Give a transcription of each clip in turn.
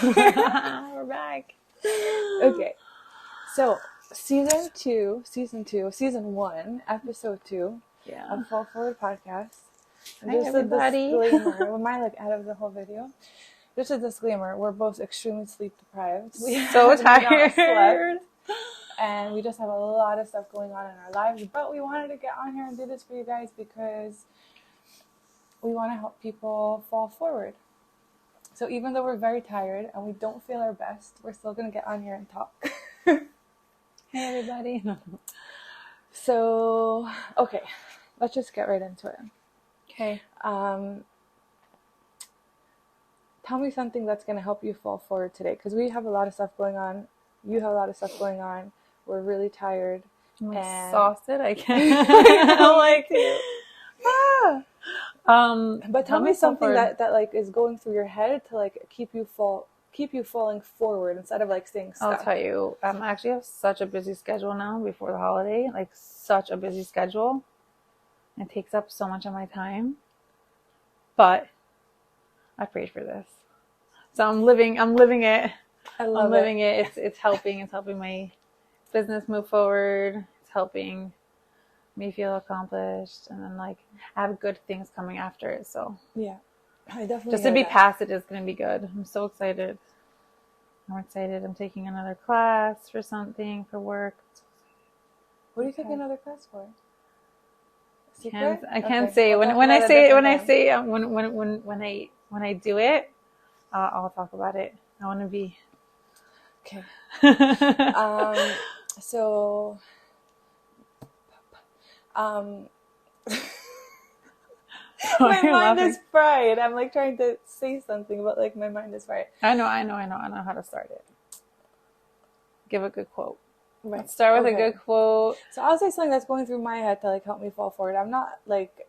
We're back. Okay. So, season 1, episode 2 of Fall Forward Podcast. And Hi, just everybody. a disclaimer. Am I like out of the whole video? Just a disclaimer. We're both extremely sleep deprived. We So have not tired. slept, and we just have a lot of stuff going on in our lives. But we wanted to get on here and do this for you guys because we want to help people fall forward. So even though we're very tired and we don't feel our best, we're still going to get on here and talk. Hey, everybody. So, okay, let's just get right into it. Okay. Tell me something that's going to help you fall forward today, because we have a lot of stuff going on. You have a lot of stuff going on. We're really tired. I'm and exhausted. I can't. I'm like, but tell me something that like is going through your head to like keep you falling forward instead of like staying stuck. I'll tell you, I actually have such a busy schedule now before the holiday, like such a busy schedule. It takes up so much of my time, but I prayed for this. So I'm living it. I'm living it. It's helping my business move forward. It's helping me feel accomplished, and then like I have good things coming after it. So yeah, I definitely just to be past it is going to be good. I'm so excited. I'm taking another class for something for work. What are you taking another class for? I can't say when I do it. I'll talk about it. I want to be okay. So my mind is fried. I'm like trying to say something, but like my mind is fried. I know how to start it. Give a good quote. Right. Let's start with a good quote. So I'll say something that's going through my head to like help me fall forward. I'm not like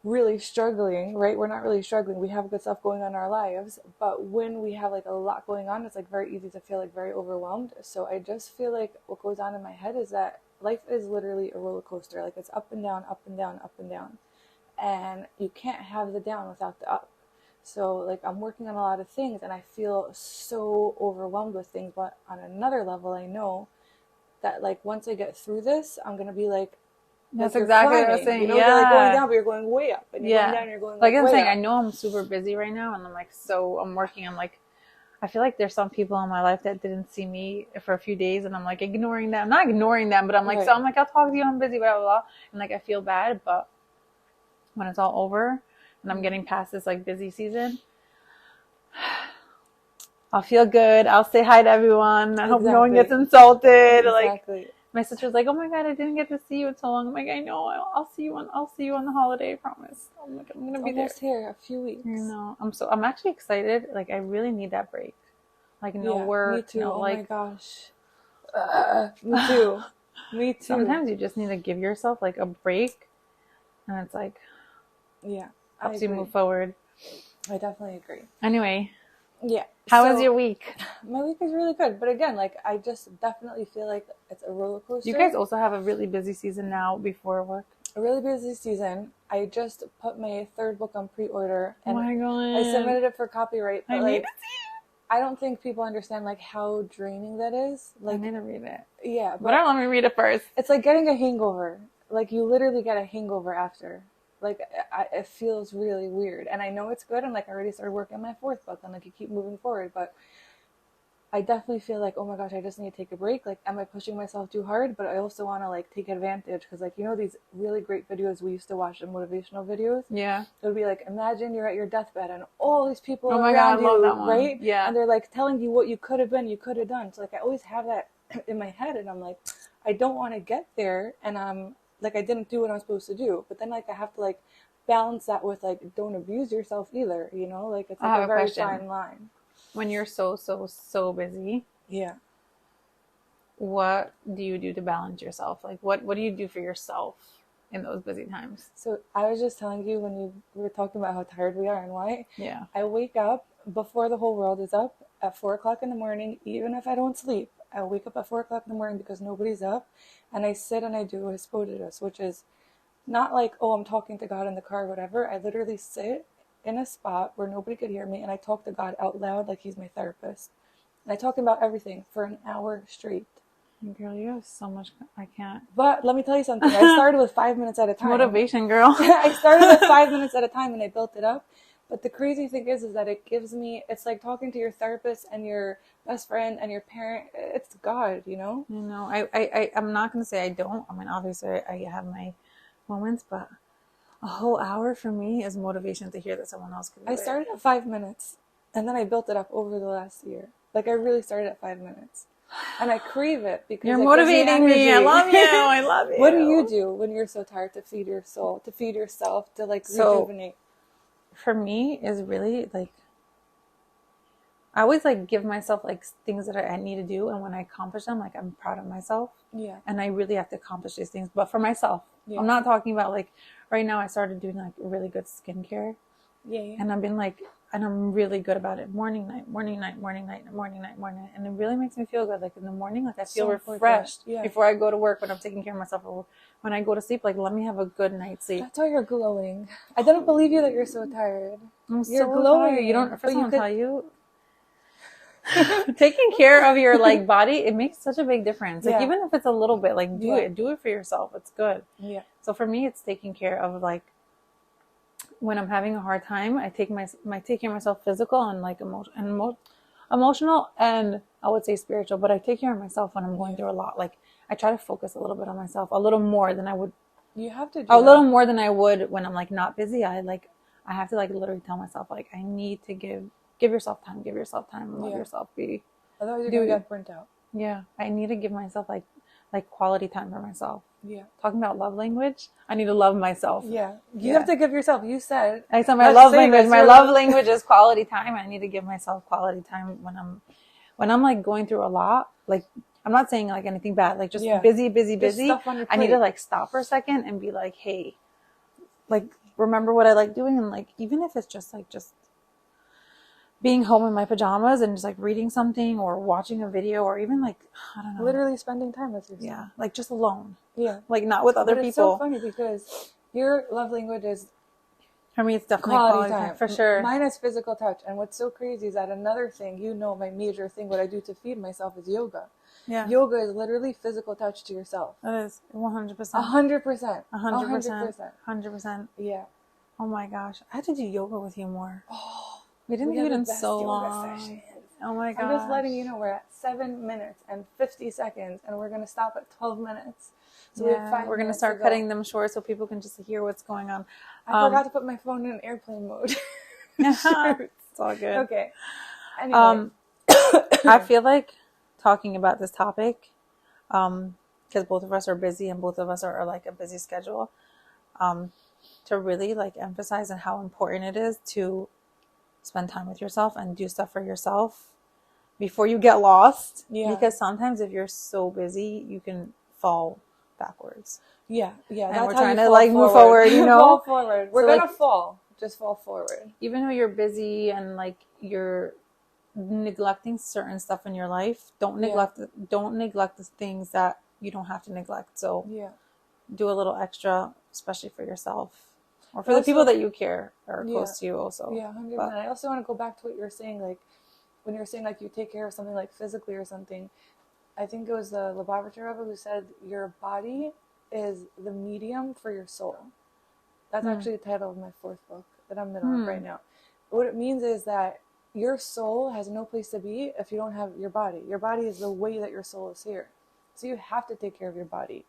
really struggling, right? We're not really struggling. We have good stuff going on in our lives, but when we have like a lot going on, it's like very easy to feel like very overwhelmed. So I just feel like what goes on in my head is that life is literally a roller coaster. Like it's up and down, up and down, up and down. And you can't have the down without the up. So like I'm working on a lot of things and I feel so overwhelmed with things, but on another level, I know that like once I get through this, I'm going to be like, that's exactly what I was saying. You know, you're like going down, but you're going way up. And you're going down, you're going like I'm saying, up. I know I'm super busy right now, and I'm like, so I'm working on like, I feel like there's some people in my life that didn't see me for a few days, and I'm like ignoring them. Not ignoring them, but I'm like, so I'm like, I'll talk to you, I'm busy, blah, blah, blah. And like, I feel bad, but when it's all over and I'm getting past this like busy season, I'll feel good. I'll say hi to everyone. I hope no one gets insulted. Exactly. Like, my sister's like, oh my God, I didn't get to see you in so long. I'm like, I know, I'll see you on the holiday, I promise. I'm like, I'm gonna be almost here, a few weeks. You know, I'm actually excited. Like, I really need that break. Like, no work. Me too. No, my gosh. Me too. Me too. Sometimes you just need to give yourself like a break, and it's like, helps you move forward. I definitely agree. Anyway. Yeah. How was your week? My week is really good. But again, like I just definitely feel like it's a roller coaster. You guys also have a really busy season now before work. A really busy season. I just put my 3rd book on pre-order. And oh my God. I submitted it for copyright. But I need to see it. I don't think people understand like how draining that is. Like, I need to read it. Yeah. But let me read it first. It's like getting a hangover. Like you literally get a hangover after. Like, it feels really weird. And I know it's good. And, like, I already started working on my 4th book. And, like, you keep moving forward. But I definitely feel like, oh, my gosh, I just need to take a break. Like, am I pushing myself too hard? But I also want to, like, take advantage. Because, like, you know these really great videos we used to watch, the motivational videos? Yeah. It would be, like, imagine you're at your deathbed. And all these people around you, I love that one. Right? Yeah. And they're, like, telling you what you could have been, you could have done. So, like, I always have that in my head. And I'm like, I don't want to get there. And I'm, like, I didn't do what I'm supposed to do. But then, like, I have to, like, balance that with like don't abuse yourself either, you know, like it's like a very fine line. When you're so busy, what do you do to balance yourself? Like what do you do for yourself in those busy times? So I was just telling you when you were talking about how tired we are and why. Yeah. I wake up before the whole world is up at 4 o'clock in the morning. Even if I don't sleep, I wake up at 4 o'clock in the morning because nobody's up, and I sit and I do Hespotitus, which is not like, oh, I'm talking to God in the car or whatever. I literally sit in a spot where nobody could hear me, and I talk to God out loud like he's my therapist. And I talk about everything for an hour straight. Girl, you have so much. I can't. But let me tell you something. I started with 5 minutes at a time. Motivation, girl. I started with 5 minutes at a time and I built it up. But the crazy thing is that it gives me, it's like talking to your therapist and your best friend and your parent. It's God, you know? You know, I'm not going to say I don't. I mean, obviously I have my moments, but a whole hour for me is motivation to hear that someone else can do I it. started at 5 minutes and then I built it up over the last year. Like I really started at 5 minutes. And I crave it because you're motivating me. I love you. I love you. What do you do when you're so tired to feed your soul, to feed yourself, to like rejuvenate? For me is really like, I always like give myself like things that I need to do. And when I accomplish them, like I'm proud of myself. Yeah. And I really have to accomplish these things, but for myself. Yeah. I'm not talking about like right now I started doing like really good skincare. Yeah. And I've been like, and I'm really good about it. Morning, night, morning, night, morning, night, morning, night, morning, night. And it really makes me feel good. Like in the morning, like I feel refreshed before I go to work when I'm taking care of myself. Or when I go to sleep, like let me have a good night's sleep. That's why you're glowing. I didn't believe you that you're so tired. You're so glowing. Tired. You don't, first I'll tell you, taking care of your like body, it makes such a big difference. Like even if it's a little bit, like do it for yourself. It's good. Yeah. So for me, it's taking care of like, when I'm having a hard time, I take care of myself physical and like emotional and I would say spiritual, but I take care of myself when I'm going through a lot. Like I try to focus a little bit on myself, a little more than I would. You have to do little more than I would when I'm like not busy. I have to like literally tell myself like I need to give yourself time, love yourself, otherwise you're gonna get burnt out. Yeah, I need to give myself like quality time for myself. Yeah. Talking about love language, I need to love myself. Yeah. You have to give yourself. You said. I said my love language. My love language is quality time. I need to give myself quality time when I'm like going through a lot. Like I'm not saying like anything bad. Like just busy. I need to like stop for a second and be like, hey, like remember what I like doing, and like even if it's just being home in my pajamas and just like reading something or watching a video or even like, I don't know. Literally spending time with yourself. Yeah. Like just alone. Yeah. Like not with other people. It's so funny because your love language is, for me, it's definitely quality time. For sure. Mine is physical touch. And what's so crazy is that another thing, my major thing, what I do to feed myself is yoga. Yeah. Yoga is literally physical touch to yourself. It is. 100%. 100%. 100%. 100%. Yeah. Oh my gosh. I had to do yoga with you more. Oh. We didn't do it in so long. Oh my gosh. I'm just letting you know we're at 7 minutes and 50 seconds and we're going to stop at 12 minutes. So we're going to start cutting them short so people can just hear what's going on. I forgot to put my phone in airplane mode. It's all good. Okay. Anyway. I feel like talking about this topic, because both of us are busy and both of us are like a busy schedule, to really like emphasize on how important it is to spend time with yourself and do stuff for yourself before you get lost. Yeah. Because sometimes if you're so busy, you can fall backwards. Yeah. And we're trying to like move forward, you know? Fall forward. We're going to fall. Just fall forward. Even though you're busy and like you're neglecting certain stuff in your life, don't neglect the things that you don't have to neglect. So do a little extra, especially for yourself. Or for the people that you care are close to you also. Yeah, 100%. But I also want to go back to what you were saying, like, when you were saying, like, you take care of something, like, physically or something. I think it was the Lubavitcher Rebbe who said, your body is the medium for your soul. That's actually the title of my 4th book that I'm middle of right now. What it means is that your soul has no place to be if you don't have your body. Your body is the way that your soul is here. So you have to take care of your body.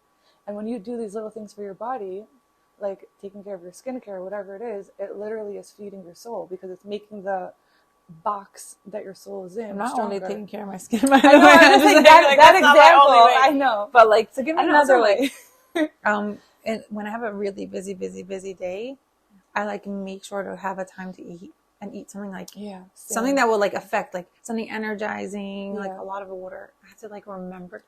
And when you do these little things for your body, like taking care of your skincare, whatever it is, it literally is feeding your soul because it's making the box that your soul is in. I'm not stronger. only taking care of my skin, by the I know, way. I'm just like that example. I know, but like, so give me another way. And when I have a really busy day, I like make sure to have a time to eat and eat something like something that will like affect like something energizing, like a lot of water. I have to like remember.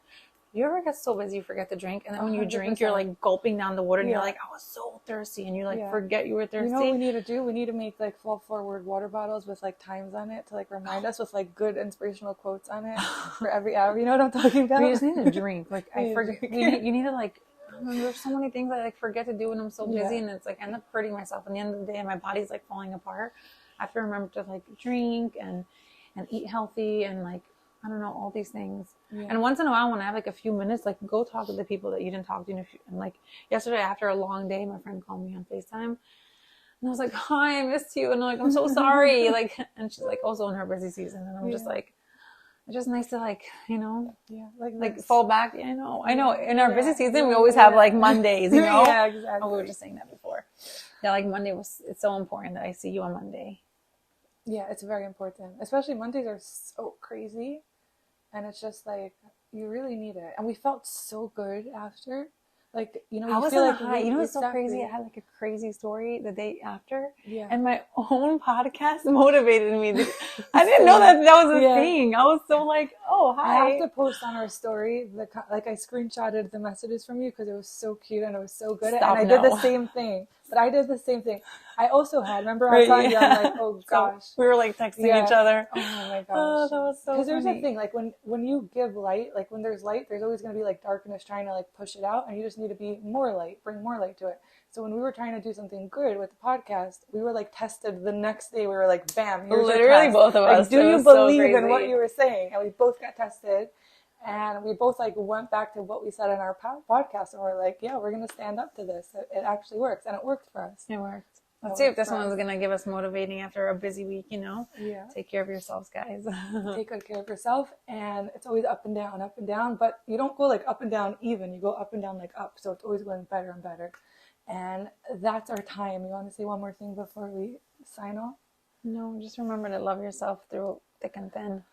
You ever get so busy you forget to drink, and then when you drink, you're like gulping down the water, and you're like, I was so thirsty, and you like forget you were thirsty. You know what we need to do? We need to make like fall forward water bottles with like times on it to like remind us with like good inspirational quotes on it for every hour. You know what I'm talking about? We just need to drink. Like I forget. You need to like And there's so many things I like forget to do when I'm so busy, Yeah. and it's like I end up hurting myself. At the end of the day, my body's like falling apart. I have to remember to like drink and eat healthy and like I don't know all these things. Yeah. And once in a while, when I have like a few minutes, like go talk to the people that you didn't talk to. And like yesterday, after a long day, my friend called me on FaceTime, and I was like, "Hi, I missed you," and I'm like, "I'm so sorry." Like, and she's like also in her busy season, and I'm just like. It's just nice to like, you know, like fall back. I know. In our busy season, we always have like Mondays, you know. Yeah, exactly. Oh, we were just saying that before. Yeah, like Monday it's so important that I see you on Monday. Yeah, it's very important. Especially Mondays are so crazy, and it's just like you really need it. And we felt so good after. Like, you know, I you was feel in a like high. You know what's so exactly. crazy? I had like a crazy story the day after. Yeah. And my own podcast motivated me. I didn't know that was a thing. I was so like, oh, hi. I have to post on our story, like I screenshotted the messages from you because it was so cute and it was so good. Stop, and I did the same thing. But I did the same thing. I also had, remember I was telling you, I'm like, oh gosh. So we were like texting each other. Oh my gosh. Oh, that was so funny. Because there's a thing, like when you give light, like when there's light, there's always going to be like darkness trying to like push it out, and you just need to be more light, bring more light to it. So when we were trying to do something good with the podcast, we were like tested the next day. We were like, bam, here's literally your test. both of us. Like, do you believe in what you were saying? And we both got tested. And we both like went back to what we said in our podcast, and we're like, yeah, we're going to stand up to this. It actually works. And it worked for us. It worked. Let's see if this one's going to give us motivating after a busy week, you know? Yeah. Take care of yourselves, guys. Take good care of yourself. And it's always up and down. But you don't go like up and down even. You go up and down like up. So it's always going better and better. And that's our time. You want to say one more thing before we sign off? No, just remember to love yourself through thick and thin.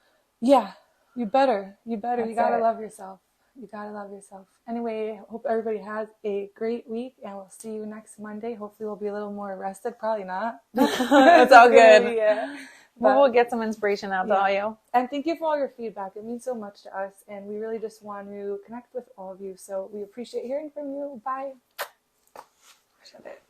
Yeah, you better. You That's gotta it. love yourself. You gotta love yourself. Anyway, hope everybody has a great week, and we'll see you next Monday. Hopefully we'll be a little more rested. Probably not. It's all good. Yeah. But we'll get some inspiration out to all you. And thank you for all your feedback. It means so much to us, and we really just want to connect with all of you. So we appreciate hearing from you. Bye. Shut it.